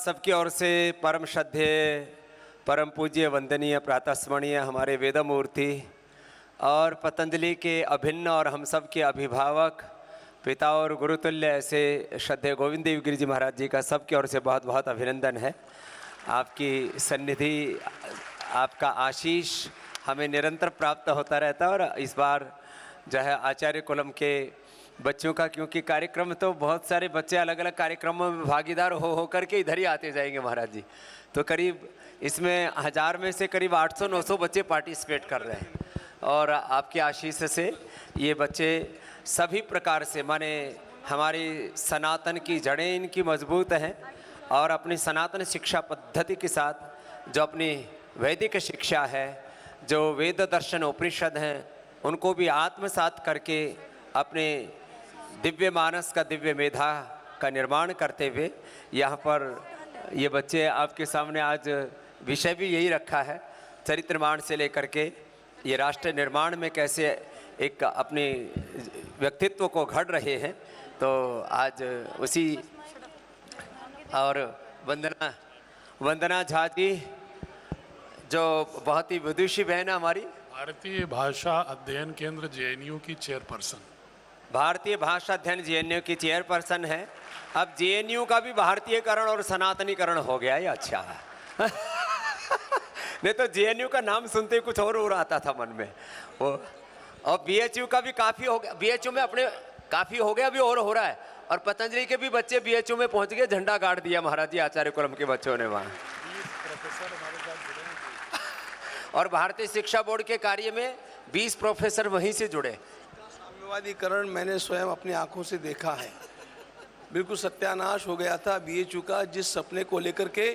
सबकी ओर से परम श्रद्धेय, परम पूज्य, वंदनीय, प्रातस्मरणीय हमारे वेदमूर्ति और पतंजलि के अभिन्न और हम सब के अभिभावक, पिता और गुरुतुल्य ऐसे श्रद्धेय गोविंद देव गिरि जी महाराज जी का सबकी ओर से बहुत बहुत अभिनंदन है। आपकी सन्निधि, आपका आशीष हमें निरंतर प्राप्त होता रहता है। और इस बार जो है आचार्य कुलम के बच्चों का, क्योंकि कार्यक्रम तो बहुत सारे बच्चे अलग अलग कार्यक्रमों में भागीदार हो करके इधर ही आते जाएंगे महाराज जी, तो करीब इसमें 1000 में से करीब 800-900 बच्चे पार्टिसिपेट कर रहे हैं। और आपके आशीष से ये बच्चे सभी प्रकार से, माने हमारी सनातन की जड़ें इनकी मजबूत हैं और अपनी सनातन शिक्षा पद्धति के साथ जो अपनी वैदिक शिक्षा है, जो वेद दर्शन उपनिषद हैं, उनको भी आत्मसात करके अपने दिव्य मानस का, दिव्य मेधा का निर्माण करते हुए यहाँ पर ये बच्चे आपके सामने आज विषय भी यही रखा है, चरित्र निर्माण से लेकर के ये राष्ट्र निर्माण में कैसे एक अपने व्यक्तित्व को घड़ रहे हैं। तो आज उसी, और वंदना झा जी जो बहुत ही विदुषी बहन है हमारी, भारतीय भाषा अध्ययन केंद्र जेएनयू की चेयरपर्सन, भारतीय भाषा अध्ययन जेएनयू की चेयरपर्सन है। अब जेएनयू का भी भारतीयकरण और सनातनीकरण हो गया, ये अच्छा है। नहीं तो जेएनयू का नाम सुनते ही कुछ और हो रहा था मन में वो। और बीएचयू का भी काफी हो गया, बीएचयू में अपने काफी हो गया, अभी और हो रहा है। और पतंजलि के भी बच्चे बीएचयू में पहुंच गए, झंडा गाड़ दिया महाराज जी आचार्य कुलम के बच्चों ने वहां। और भारतीय शिक्षा बोर्ड के कार्य में 20 प्रोफेसर वहीं से जुड़े। साम्यवादीकरण मैंने स्वयं अपनी आंखों से देखा है, बिल्कुल सत्यानाश हो गया था बीएचयू का। जिस सपने को लेकर के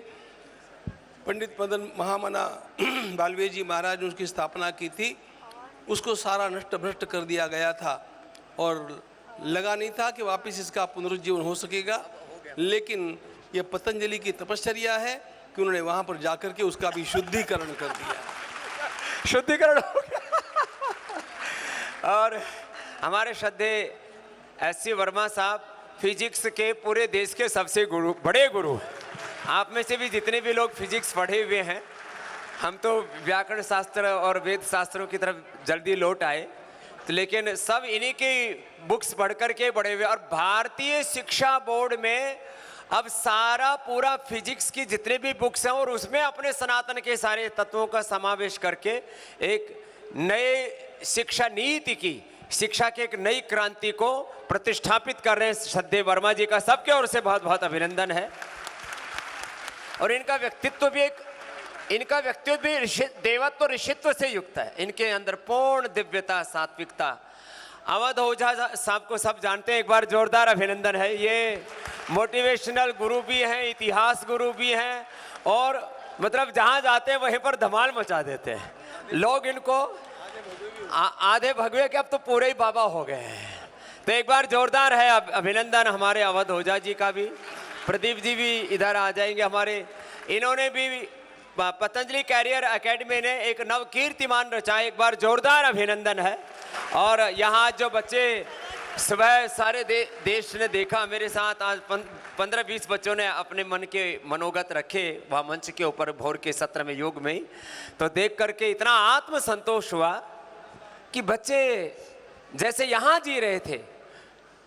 पंडित मदन महामना बालवीर जी महाराज ने उसकी स्थापना की थी, उसको सारा नष्ट भ्रष्ट कर दिया गया था और लगा नहीं था कि वापस इसका पुनरुज्जीवन हो सकेगा। लेकिन यह पतंजलि की तपश्चर्या है कि उन्होंने वहाँ पर जाकर के उसका भी शुद्धिकरण कर दिया, शुद्धिकरण हो गया। और हमारे श्रद्धेय एससी वर्मा साहब फिजिक्स के पूरे देश के सबसे गुरु, बड़े गुरु। आप में से भी जितने भी लोग फिजिक्स पढ़े हुए हैं, हम तो व्याकरण शास्त्र और वेद शास्त्रों की तरफ जल्दी लौट आए, तो लेकिन सब इन्हीं की बुक्स पढ़ करके बड़े हुए। और भारतीय शिक्षा बोर्ड में अब सारा पूरा फिजिक्स की जितने भी बुक्स हैं और उसमें अपने सनातन के सारे तत्वों का समावेश करके एक नए शिक्षा नीति की, शिक्षा के एक नई क्रांति को प्रतिष्ठापित कर रहे हैं श्रद्धेय वर्मा जी का सबके ओर से बहुत बहुत अभिनंदन है। और इनका व्यक्तित्व भी देवत्व ऋषित्व से युक्त है। इनके अंदर पूर्ण दिव्यता, सात्विकता। अवध ओझा साहब को सब जानते हैं, एक बार जोरदार अभिनंदन है। ये मोटिवेशनल गुरु भी हैं, इतिहास गुरु भी हैं, और मतलब जहां जाते हैं वहीं पर धमाल मचा देते हैं लोग। इनको आधे भगवे के अब तो पूरे ही बाबा हो गए हैं। तो एक बार जोरदार है अभिनंदन हमारे अवध ओझा जी का भी। प्रदीप जी भी इधर आ जाएंगे हमारे। इन्होंने भी पतंजलि कैरियर एकेडमी ने एक नव कीर्तिमान रचा, एक बार जोरदार अभिनंदन है। और यहाँ जो बच्चे सुबह सारे देश ने देखा, मेरे साथ आज 15-20 बच्चों ने अपने मन के मनोगत रखे वहाँ मंच के ऊपर भोर के सत्र में, योग में ही। तो देख करके इतना आत्म संतोष हुआ कि बच्चे जैसे यहाँ जी रहे थे।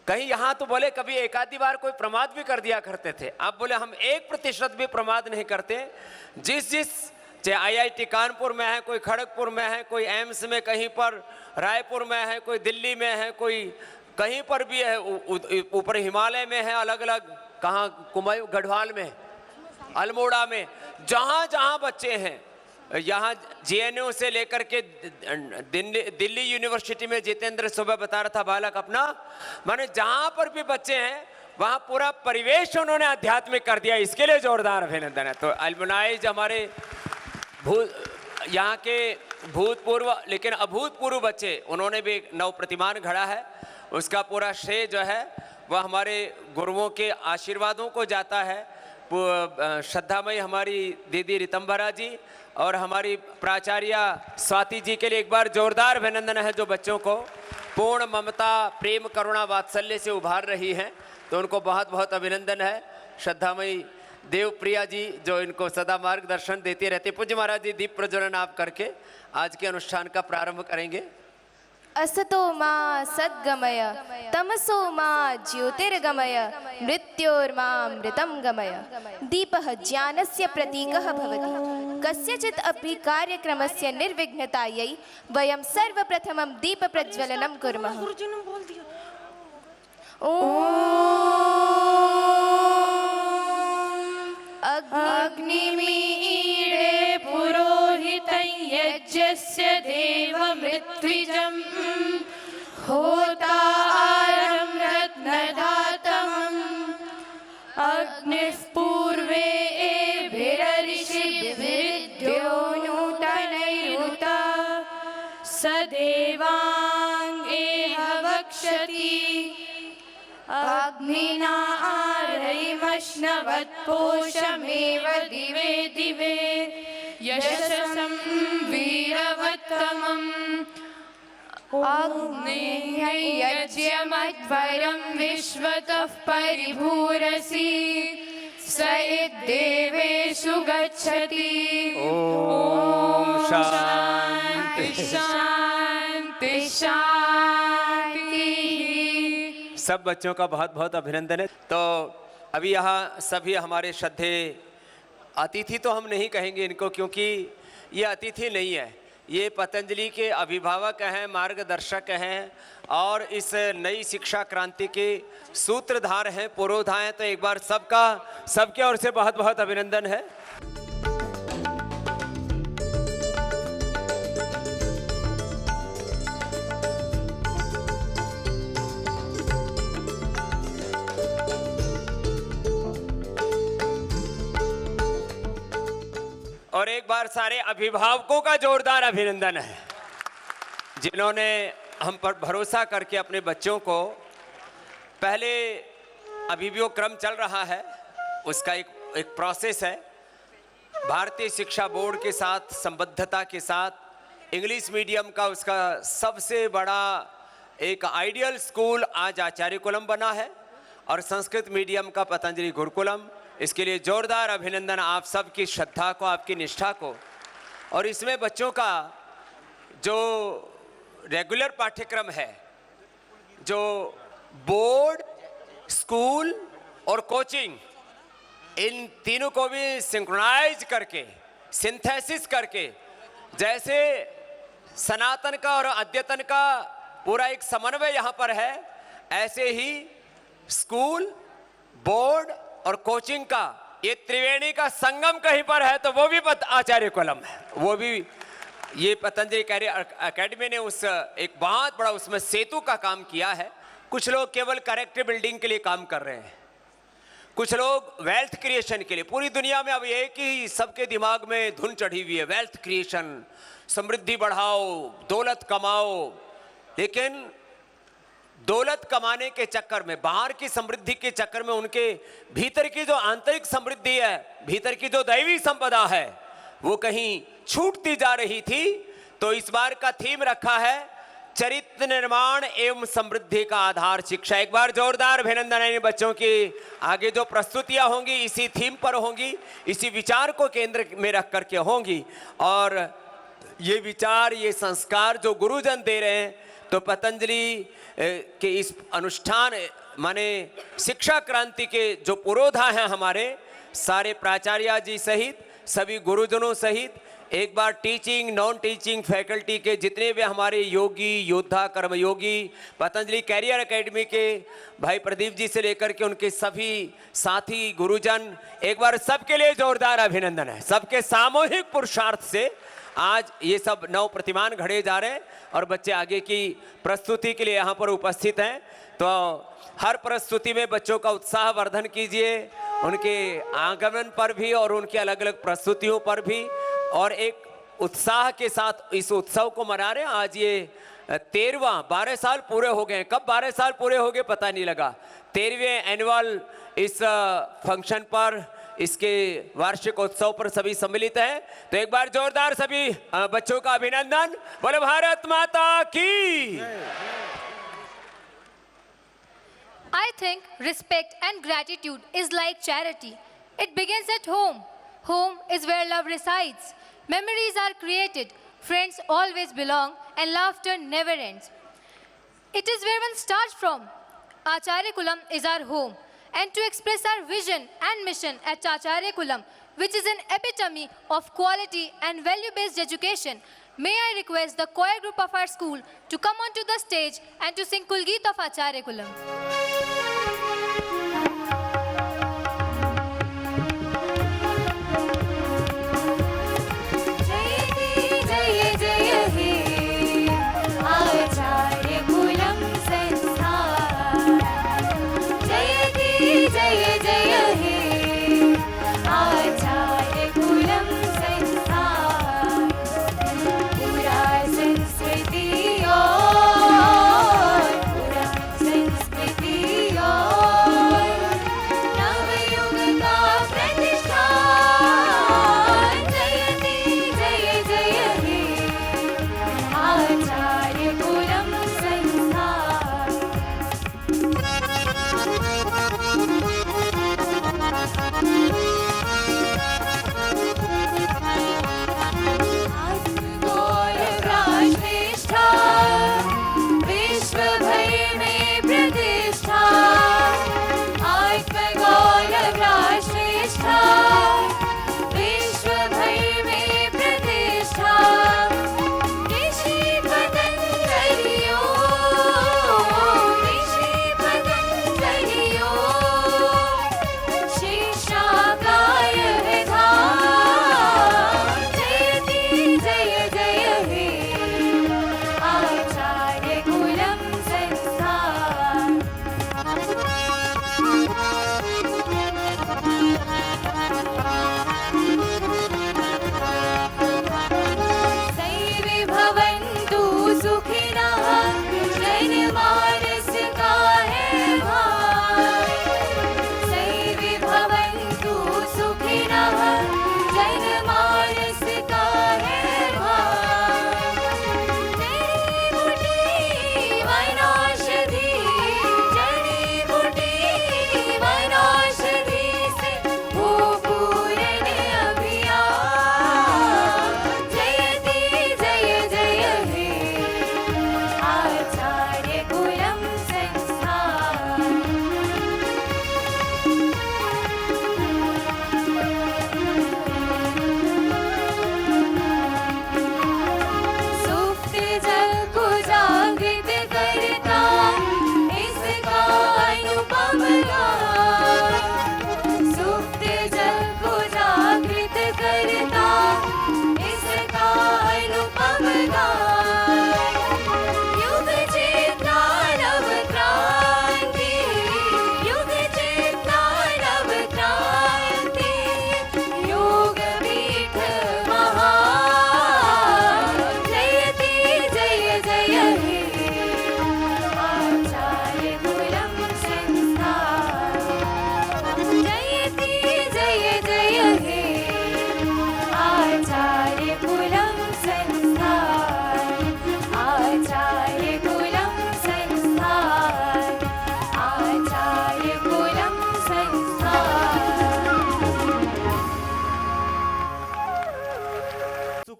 कहीं यहाँ तो बोले कभी एक आधी बार कोई प्रमाद भी कर दिया करते थे, अब बोले हम 1% भी प्रमाद नहीं करते। जिस चाहे आईआईटी कानपुर में है, कोई खड़गपुर में है, कोई एम्स में, कहीं पर रायपुर में है, कोई दिल्ली में है, कोई कहीं पर भी है, ऊपर हिमालय में है, अलग अलग कहाँ, कुमायूं गढ़वाल में, अल्मोड़ा में, जहाँ जहाँ बच्चे हैं। यहाँ जेएनयू से लेकर के दिल्ली यूनिवर्सिटी में जितेंद्र सुबह बता रहा था बालक अपना, माने जहाँ पर भी बच्चे हैं वहाँ पूरा परिवेश उन्होंने आध्यात्मिक कर दिया। इसके लिए जोरदार अभिनंदन है। तो अल्मुनाइज हमारे यहाँ के भूतपूर्व लेकिन अभूतपूर्व बच्चे, उन्होंने भी एक नव प्रतिमान घड़ा है। उसका पूरा श्रेय जो है वह हमारे गुरुओं के आशीर्वादों को जाता है। श्रद्धामयी हमारी दीदी रितंबरा जी और हमारी प्राचार्य स्वाति जी के लिए एक बार जोरदार अभिनंदन है, जो बच्चों को पूर्ण ममता, प्रेम, करुणा, वात्सल्य से उभार रही हैं। तो उनको बहुत बहुत अभिनंदन है। श्रद्धामयी देवप्रिया जी जो इनको सदा मार्गदर्शन देते रहते। पूज्य महाराज जी दीप प्रज्वलन आप करके आज के अनुष्ठान का प्रारंभ करेंगे। असतो मा सद्गमय तमसो मा ज्योतिर्गमय मृत्योर्मामृतं गमय। दीपः ज्ञानस्य प्रतीकः भवति। कस्यचित् अपि कार्यक्रमस्य निर्विघ्नतायै वयं सर्वप्रथमं दीपप्रज्वलनं कुर्मः। अग्निमीडे पुरोहितं यज्ञस्य देवमृत्विजम् होतारं रत्नदातमम् अग्निः पूर्वे एभिरऋषिभिर्द्यो नूतनैरुता स देवाङ्गेह वक्षति अग्निना आरयिमश्नवत्पोषमेव दिवे दिवे यशसं वीरवत्तमम् अग्नेयज्ञमध्वरं विश्वतः परिभूरसि स इद्देवेषु गच्छति। ॐ शान्ति शान्ति शान्ति। सब बच्चों का बहुत बहुत अभिनंदन है। तो अभी यहाँ सभी हमारे श्रद्धेय अतिथि तो हम नहीं कहेंगे इनको, क्योंकि ये अतिथि नहीं है, ये पतंजलि के अभिभावक हैं, मार्गदर्शक हैं और इस नई शिक्षा क्रांति के सूत्रधार हैं, पुरोधा हैं। तो एक बार सबके ओर से बहुत बहुत अभिनंदन है। और एक बार सारे अभिभावकों का जोरदार अभिनंदन है, जिन्होंने हम पर भरोसा करके अपने बच्चों को, पहले अभी भी वो क्रम चल रहा है, उसका एक प्रोसेस है, भारतीय शिक्षा बोर्ड के साथ संबद्धता के साथ इंग्लिश मीडियम का उसका सबसे बड़ा एक आइडियल स्कूल आज आचार्य कुलम बना है और संस्कृत मीडियम का पतंजलि गुरुकुलम। इसके लिए जोरदार अभिनंदन आप सबकी श्रद्धा को, आपकी निष्ठा को। और इसमें बच्चों का जो रेगुलर पाठ्यक्रम है, जो बोर्ड, स्कूल और कोचिंग, इन तीनों को भी सिंक्रोनाइज करके, सिंथेसिस करके, जैसे सनातन का और अद्यतन का पूरा एक समन्वय यहाँ पर है, ऐसे ही स्कूल, बोर्ड और कोचिंग का ये त्रिवेणी का संगम कहीं पर है तो वो भी आचार्य कुलम है। वो भी ये पतंजलि कैरियर एकेडमी ने उस एक बहुत बड़ा उसमें सेतु का काम किया है। कुछ लोग केवल कैरेक्टर बिल्डिंग के लिए काम कर रहे हैं, कुछ लोग वेल्थ क्रिएशन के लिए। पूरी दुनिया में अब एक ही सबके दिमाग में धुन चढ़ी हुई है, वेल्थ क्रिएशन, समृद्धि बढ़ाओ, दौलत कमाओ। लेकिन दौलत कमाने के चक्कर में, बाहर की समृद्धि के चक्कर में उनके भीतर की जो आंतरिक समृद्धि है, भीतर की जो दैवी संपदा है, वो कहीं छूटती जा रही थी। तो इस बार का थीम रखा है चरित्र निर्माण एवं समृद्धि का आधार शिक्षा। एक बार जोरदार अभिनंदन है इन बच्चों की। आगे जो प्रस्तुतियां होंगी इसी थीम पर होंगी, इसी विचार को केंद्र में रख करके होंगी। और ये विचार, ये संस्कार जो गुरुजन दे रहे हैं, तो पतंजलि के इस अनुष्ठान माने शिक्षा क्रांति के जो पुरोधा हैं हमारे सारे प्राचार्य जी सहित, सभी गुरुजनों सहित, एक बार टीचिंग, नॉन टीचिंग फैकल्टी के जितने भी हमारे योगी, योद्धा, कर्मयोगी, पतंजलि कैरियर एकेडमी के भाई प्रदीप जी से लेकर के उनके सभी साथी गुरुजन, एक बार सबके लिए जोरदार अभिनंदन है। सबके सामूहिक पुरुषार्थ से आज ये सब नव प्रतिमान घड़े जा रहे हैं और बच्चे आगे की प्रस्तुति के लिए यहाँ पर उपस्थित हैं। तो हर प्रस्तुति में बच्चों का उत्साह वर्धन कीजिए, उनके आगमन पर भी और उनकी अलग अलग प्रस्तुतियों पर भी, और एक उत्साह के साथ इस उत्सव को मना रहे हैं। आज ये 13वां, 12 साल पूरे हो गए। कब 12 साल पूरे हो गए पता नहीं लगा। 13वें एनुअल इस फंक्शन पर, इसके वार्षिक उत्सव पर सभी सम्मिलित हैं। तो एक बार जोरदार सभी बच्चों का अभिनंदन। बोले भारत माता की। I think respect and gratitude is like charity. It begins at home. Home is where love resides. Memories are created, friends always belong, and laughter never ends. It is where one starts from. Acharya Kulam is our home. And to express our vision and mission at Acharya Kulam, which is an epitome of quality and value-based education, may I request the choir group of our school to come onto the stage and to sing Kulgeet of Acharya Kulam.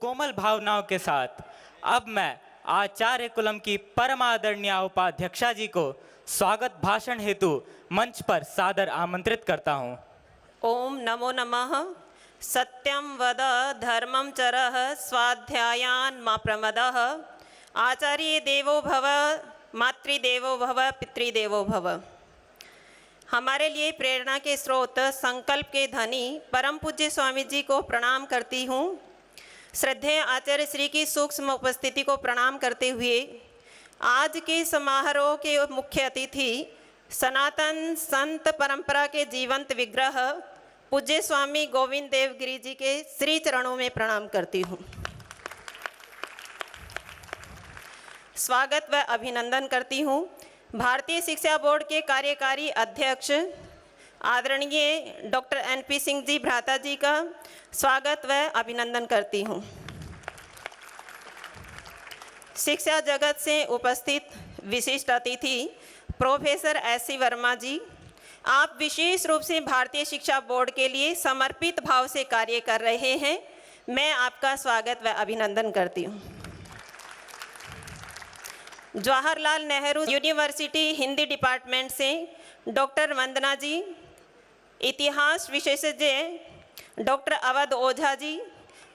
कोमल भावनाओं के साथ अब मैं आचार्य coulomb की परम आदरणीय उपाध्यक्षा जी को स्वागत भाषण हेतु मंच पर सादर आमंत्रित करता हूं। ओम नमो नमः। सत्यं वद धर्मं चरः स्वाध्यायान् मा प्रमदः। आचार्य देवो भव मातृदेवो भव पितृदेवो भव। हमारे लिए प्रेरणा के स्रोत संकल्प के धनी परम पूज्य स्वामी जी को प्रणाम करती हूँ। श्रद्धेय आचार्य श्री की सूक्ष्म उपस्थिति को प्रणाम करते हुए आज के समारोह के मुख्य अतिथि सनातन संत परंपरा के जीवंत विग्रह पूज्य स्वामी गोविंद देव गिरी जी के श्री चरणों में प्रणाम करती हूँ। स्वागत व अभिनंदन करती हूँ भारतीय शिक्षा बोर्ड के कार्यकारी अध्यक्ष आदरणीय डॉक्टर NP सिंह जी भ्राता जी का स्वागत व अभिनंदन करती हूँ। शिक्षा जगत से उपस्थित विशिष्ट अतिथि प्रोफेसर SC वर्मा जी, आप विशेष रूप से भारतीय शिक्षा बोर्ड के लिए समर्पित भाव से कार्य कर रहे हैं। मैं आपका स्वागत व अभिनंदन करती हूँ। जवाहरलाल नेहरू यूनिवर्सिटी हिंदी डिपार्टमेंट से डॉक्टर वंदना जी, इतिहास विशेषज्ञ डॉक्टर अवध ओझा जी,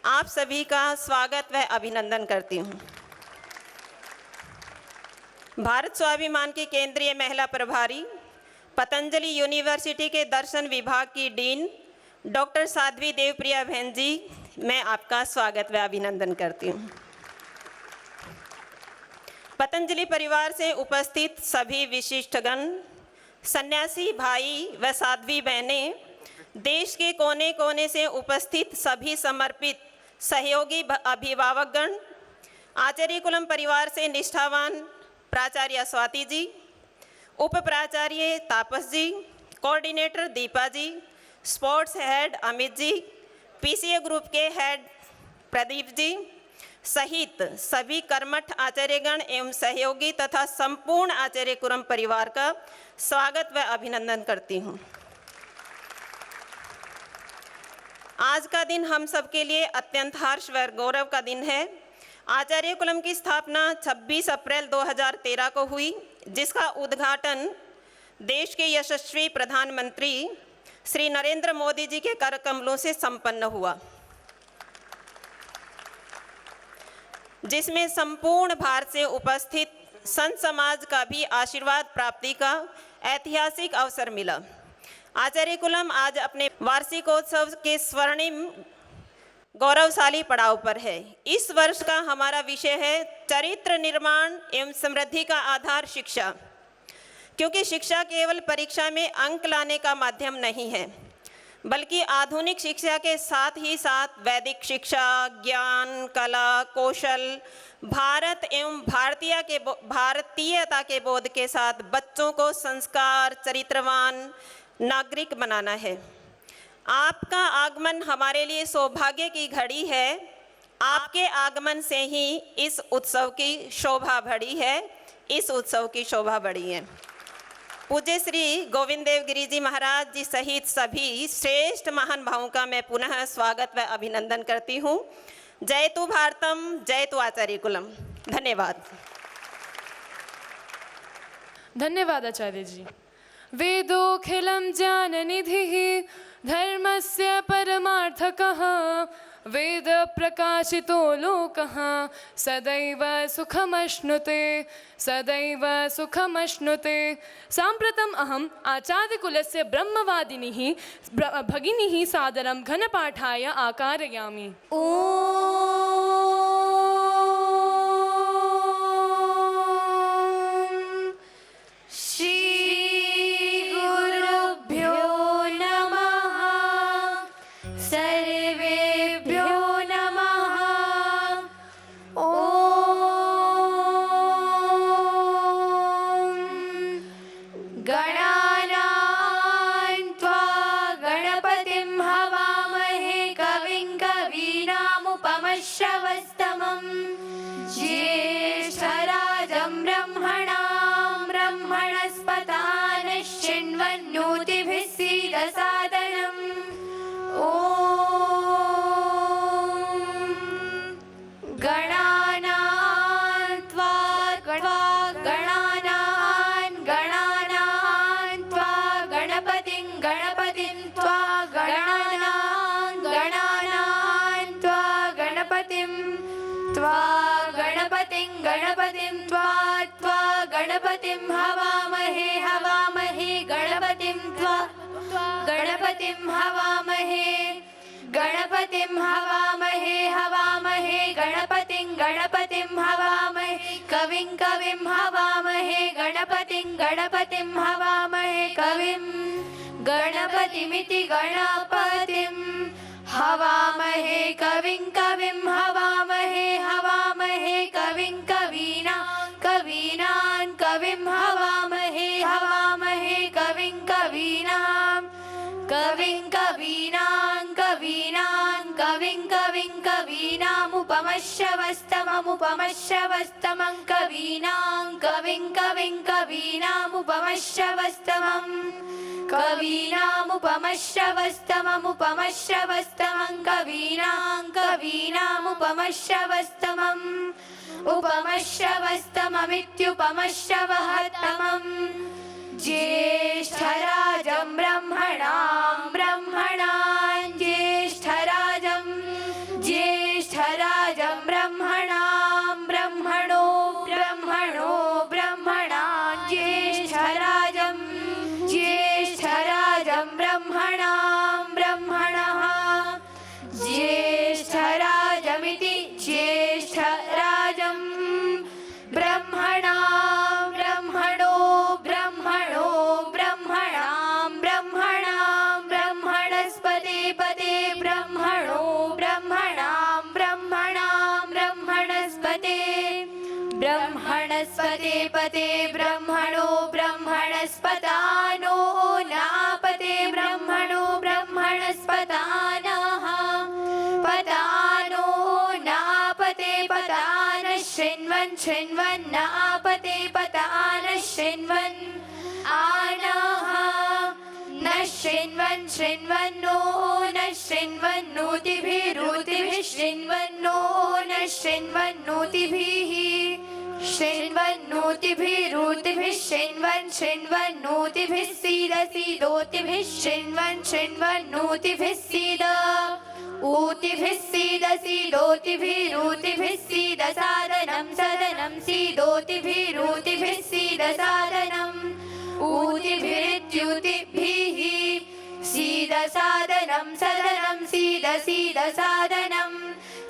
आप सभी का स्वागत व अभिनंदन करती हूँ। भारत स्वाभिमान की केंद्रीय महिला प्रभारी, पतंजलि यूनिवर्सिटी के दर्शन विभाग की डीन डॉक्टर साध्वी देवप्रिया बहन जी, मैं आपका स्वागत व अभिनंदन करती हूँ। पतंजलि परिवार से उपस्थित सभी विशिष्टगण, सन्यासी भाई व साध्वी बहनें, देश के कोने कोने से उपस्थित सभी समर्पित सहयोगी अभिभावकगण, आचार्य कुलम परिवार से निष्ठावान प्राचार्य स्वाति जी, उप प्राचार्य तापस जी, कोऑर्डिनेटर दीपा जी, sports head Amit ji, PCA group के हेड प्रदीप जी सहित सभी कर्मठ आचार्यगण एवं सहयोगी तथा संपूर्ण आचार्य कुलम परिवार का स्वागत व अभिनंदन करती हूँ। आज का दिन हम सबके लिए अत्यंत हर्ष व गौरव का दिन है। आचार्य कुलम की स्थापना 26 अप्रैल 2013 को हुई, जिसका उद्घाटन देश के यशस्वी प्रधानमंत्री श्री नरेंद्र मोदी जी के कर कमलों से संपन्न हुआ, जिसमें संपूर्ण भारत से उपस्थित संत समाज का भी आशीर्वाद प्राप्ति का ऐतिहासिक अवसर मिला। आचार्य कुलम आज अपने वार्षिकोत्सव के स्वर्णिम गौरवशाली पड़ाव पर है। इस वर्ष का हमारा विषय है चरित्र निर्माण एवं समृद्धि का आधार शिक्षा, क्योंकि शिक्षा केवल परीक्षा में अंक लाने का माध्यम नहीं है, बल्कि आधुनिक शिक्षा के साथ ही साथ वैदिक शिक्षा, ज्ञान, कला, कौशल, भारत एवं भारतीयता के बोध के साथ बच्चों को संस्कार चरित्रवान नागरिक बनाना है। आपका आगमन हमारे लिए सौभाग्य की घड़ी है। आपके आगमन से ही इस उत्सव की शोभा बढ़ी है, इस उत्सव की शोभा बढ़ी है। पूज्य श्री गोविंद देव गिरी जी महाराज जी सहित सभी श्रेष्ठ महान भावों का मैं पुनः स्वागत व अभिनंदन करती हूँ। जय तु भारतम, जय तु आचार्य कुलम। धन्यवाद। धन्यवाद आचार्य जी। वेदोऽखिलं ज्ञाननिधिः धर्मस्य परमार्थकः वेद प्रकाशितो लोकः सदैव सुखमश्नुते सदैव सुखमश्नुते। साम्प्रतम् अहम् आचार्यकुलस्य ब्रह्मवादिनीः भगिनीः सादरं घनपाठाय आकारयामि। गणपतिं हवामहे हवामहे गणपतिं हवामहे गणपतिं हवामहे हवामहे गणपतिं हवामहे कविं हवामहे गणपतिं हवामहे कविं गणपतिमिति गणपतिं हवामहे कविं हवामहे हवामहे कविं कवीनां कविं हवामहे कविं कवीनां कविं कवीनां कवीनां कवीनामुपमश्रवस्तमं कवीनां कविं कविं कवीनामुपमश्रवस्तमं कवीनामुपमश्रवस्तमं कवीनामुपमश्रवस्तमम् उपमश्रवस्तममित्युपमश्रवहत्तमम् ज्येष्ठराजं ब्रह्मणां ज्येष्ठराजं ब्रह्मणां ब्रह्मणो ब्रह्मणां ज्येष्ठराजं ब्रह्मणां ब्रह्मणः ज्येष्ठराजमिति ज्येष्ठराजं ब्रह्मणां ब्रह्मणस्पते पते ब्रह्मणो ब्रह्मणां ब्रह्मणस्पते पते ब्रह्मणो ब्रह्मणस्पतानो नापते ब्रह्मणो ब्रह्मणस्पतानः पतानो नापते पतानः शृण्वन्नापते पतानः शृण्वन् आनः न शृण्वन्नो न शृण्वन्नोतिभिः शृण्वन्नो न शृण्वन्नोतिभिः शृण्वन्नोतिभिः सीदोतिभिः शृण्वन्नोतिभिः सीद ऊतिभिः सीदोतिभिः सीद सादनं सीदोतिभिः सीद सादनम् ऊतिभिरित्युतिभिः सीद सादनं सीद सादनं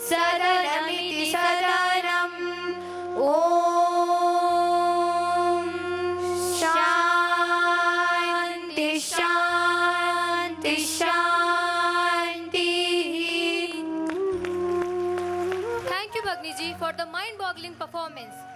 सदनमिति सदनम् ॐ शान्ति शान्ति शान्तिः. Thank you, Bhagniji, for the mind-boggling performance.